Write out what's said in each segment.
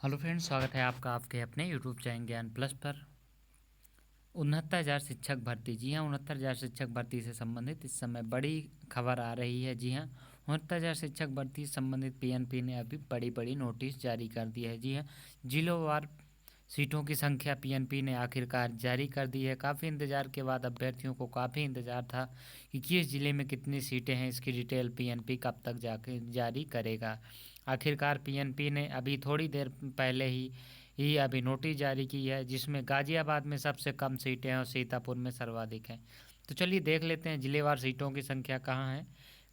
Hello friends, स्वागत है आपका आपके अपने यूट्यूब चैनल ज्ञान प्लस पर। 69,000 शिक्षक भर्ती। जी हाँ, 69,000 शिक्षक भर्ती से संबंधित इस समय बड़ी खबर आ रही है। जी हाँ, 69,000 शिक्षक भर्ती से संबंधित पीएनपी ने अभी बड़ी नोटिस जारी कर दी है। जी हाँ, जिलोवार सीटों की संख्या पीएनपी ने आखिरकार जारी कर दी है। काफ़ी इंतज़ार के बाद अभ्यर्थियों को काफ़ी इंतज़ार था कि किस ज़िले में कितनी सीटें हैं, इसकी डिटेल पीएनपी कब तक जाके जारी करेगा। आखिरकार पीएनपी ने अभी थोड़ी देर पहले ही अभी नोटिस जारी की है, जिसमें गाज़ियाबाद में सबसे कम सीटें हैं और सीतापुर में सर्वाधिक हैं। तो चलिए देख लेते हैं जिलेवार सीटों की संख्या कहाँ है,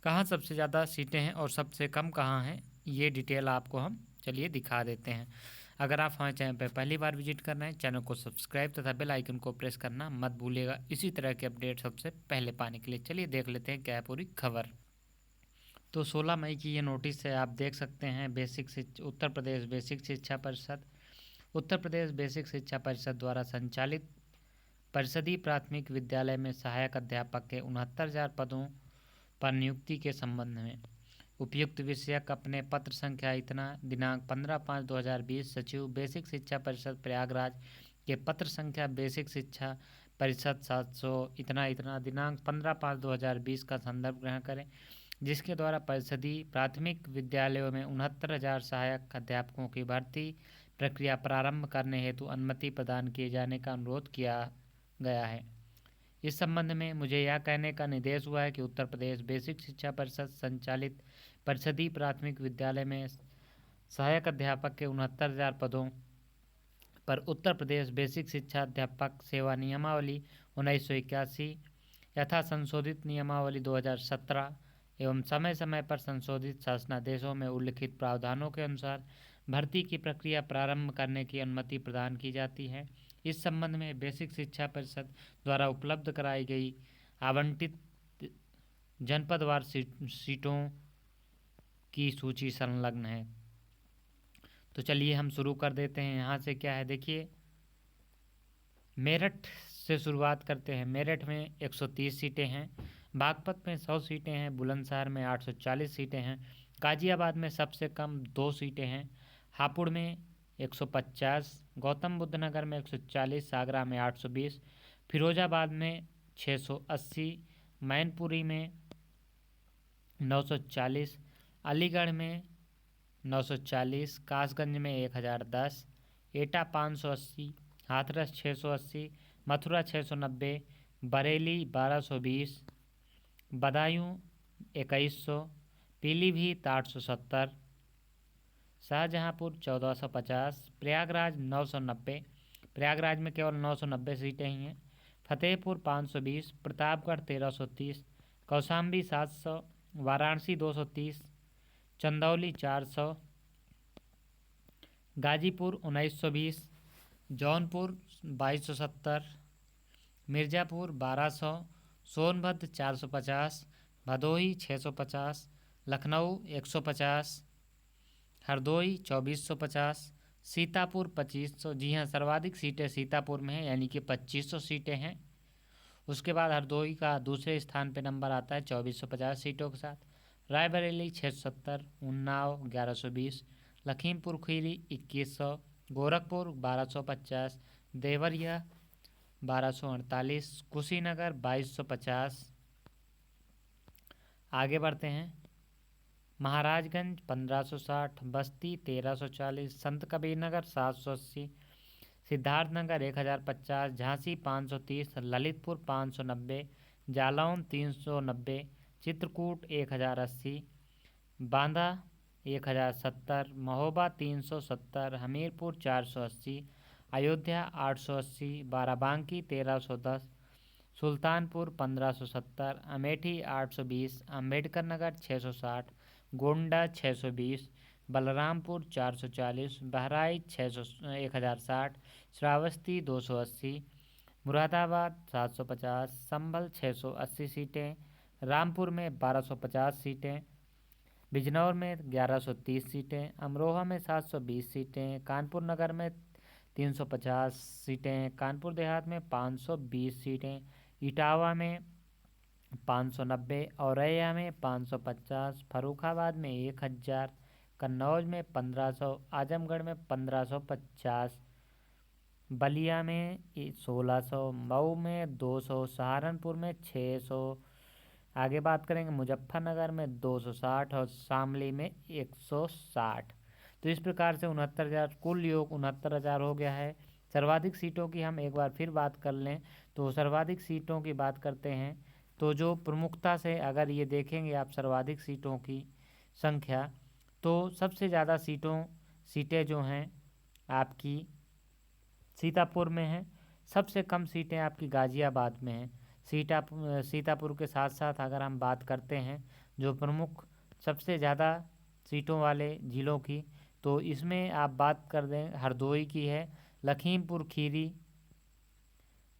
कहाँ सबसे ज़्यादा सीटें हैं और सबसे कम कहाँ हैं। ये डिटेल आपको हम चलिए दिखा देते हैं। अगर आप हमारे चैनल पर पहली बार विजिट कर रहे हैं, चैनल को सब्सक्राइब तथा बेल आइकन को प्रेस करना मत भूलिएगा, इसी तरह के अपडेट सबसे पहले पाने के लिए। चलिए देख लेते हैं क्या है पूरी खबर। तो 16 मई की ये नोटिस है, आप देख सकते हैं। उत्तर प्रदेश बेसिक शिक्षा परिषद, उत्तर प्रदेश बेसिक शिक्षा परिषद द्वारा संचालित परिषदीय प्राथमिक विद्यालय में सहायक अध्यापक के 69,000 पदों पर नियुक्ति के संबंध में उपयुक्त विषयक अपने पत्र संख्या इतना दिनांक 15/5/2020 सचिव बेसिक शिक्षा परिषद प्रयागराज के पत्र संख्या बेसिक शिक्षा परिषद 700 इतना इतना दिनांक 15/5/2020 का संदर्भ ग्रहण करें, जिसके द्वारा परिषदीय प्राथमिक विद्यालयों में 69,000 सहायक अध्यापकों की भर्ती प्रक्रिया प्रारंभ करने हेतु अनुमति प्रदान किए जाने का अनुरोध किया गया है। इस संबंध में मुझे यह कहने का निर्देश हुआ है कि उत्तर प्रदेश बेसिक शिक्षा परिषद संचालित परिषदीय प्राथमिक विद्यालय में सहायक अध्यापक के 69,000 पदों पर उत्तर प्रदेश बेसिक शिक्षा अध्यापक सेवा नियमावली 1981 यथा संशोधित नियमावली 2017 एवं समय समय पर संशोधित शासनादेशों में उल्लिखित प्रावधानों के अनुसार भर्ती की प्रक्रिया प्रारंभ करने की अनुमति प्रदान की जाती है। इस संबंध में बेसिक शिक्षा परिषद द्वारा उपलब्ध कराई गई आवंटित जनपदवार सीटों की सूची संलग्न है। तो चलिए हम शुरू कर देते हैं। यहाँ से क्या है देखिए, मेरठ से शुरुआत करते हैं। मेरठ में 130 सीटें हैं, बागपत में 100 सीटें हैं, बुलंदशहर में 840 सीटें हैं, गाजियाबाद में सबसे कम 2 सीटें हैं, हापुड़ में 150, गौतम बुद्ध नगर में 140, आगरा में 820, फिरोजाबाद में 680, मैनपुरी में 940, अलीगढ़ में 940, कासगंज में 1010, एटा 580, हाथरस 680, मथुरा 690, बरेली 1220, बदायूं 2100, पीलीभीत 870, शाहजहांपुर 1450, प्रयागराज 990, प्रयागराज में केवल 990 सीटें ही हैं, फतेहपुर 520, प्रतापगढ़ 1330, कौशाम्बी 700, वाराणसी 230, चंदौली 400, गाजीपुर 1920, जौनपुर 2270, मिर्ज़ापुर 1200, सोनभद्र 450, भदोही 650, लखनऊ 150, हरदोई 2450, सीतापुर 2500। जी हाँ, सर्वाधिक सीटें सीतापुर में हैं, यानी कि 2500 सीटें हैं। उसके बाद हरदोई का दूसरे स्थान पर नंबर आता है 2450 सीटों के साथ। रायबरेली 670, उन्नाव 1120, लखीमपुर खीरी 2100, गोरखपुर 1250, देवरिया 1248, कुशीनगर 2250। आगे बढ़ते हैं। महाराजगंज 1560, बस्ती 1340, संत कबीर नगर 780, सिद्धार्थनगर 1050, झांसी 530, ललितपुर 590, जालौन 390, चित्रकूट 1080, बांदा 1070, महोबा 370, हमीरपुर 480, अयोध्या 880, बाराबांकी 1310, सुल्तानपुर 1570, अमेठी 820, अम्बेडकर नगर 660, गोंडा 620, बलरामपुर 440, बहराइच 1060, श्रावस्ती 280, मुरादाबाद 750, संभल 680 सीटें, रामपुर में 1250 सीटें, बिजनौर में 1130 सीटें, अमरोहा में 720 सीटें, कानपुर नगर में 350 सीटें, कानपुर देहात में 520 सीटें, इटावा में 590, औरैया में 550, फर्रुखाबाद में 1000, कन्नौज में 1500, आजमगढ़ में 1550, बलिया में 1600, मऊ में 200, सहारनपुर में 600। आगे बात करेंगे मुजफ्फरनगर में 260 और शामली में 160। तो इस प्रकार से 69,000 कुल योग 69,000 हो गया है। सर्वाधिक सीटों की हम एक बार फिर बात कर लें तो सर्वाधिक सीटों की बात करते हैं तो जो प्रमुखता से अगर ये देखेंगे आप सर्वाधिक सीटों की संख्या, तो सबसे ज़्यादा सीटें जो हैं आपकी सीतापुर में हैं। सबसे कम सीटें आपकी गाज़ियाबाद में हैं। सीतापुर के साथ साथ अगर हम बात करते हैं जो प्रमुख सबसे ज़्यादा सीटों वाले ज़िलों की, तो इसमें आप बात कर दें हरदोई की है, लखीमपुर खीरी,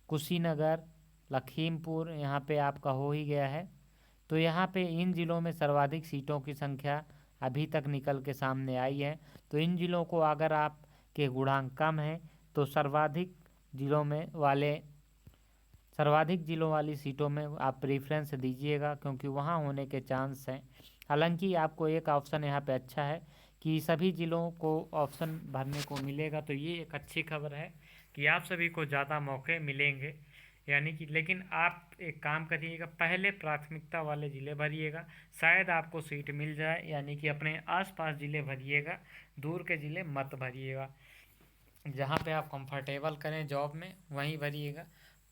कुशीनगर, लखीमपुर यहाँ पे आपका हो ही गया है। तो यहाँ पे इन ज़िलों में सर्वाधिक सीटों की संख्या अभी तक निकल के सामने आई है। तो इन ज़िलों को अगर आप के गुणांक कम है तो सर्वाधिक ज़िलों वाली सीटों में आप प्रेफरेंस दीजिएगा, क्योंकि वहाँ होने के चांस हैं। हालांकि आपको एक ऑप्शन यहाँ पे अच्छा है कि सभी ज़िलों को ऑप्शन भरने को मिलेगा, तो ये एक अच्छी खबर है कि आप सभी को ज़्यादा मौके मिलेंगे। यानी कि लेकिन आप एक काम करिएगा, पहले प्राथमिकता वाले ज़िले भरिएगा, शायद आपको सीट मिल जाए। यानी कि अपने आसपास ज़िले भरिएगा, दूर के ज़िले मत भरिएगा। जहाँ पे आप कंफर्टेबल करें जॉब में वहीं भरिएगा।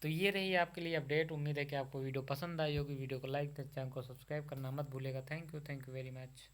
तो ये रही आपके लिए अपडेट। उम्मीद है कि आपको वीडियो पसंद आई होगी। वीडियो को लाइक, चैनल को सब्सक्राइब करना मत भूलिएगा। Thank you very much.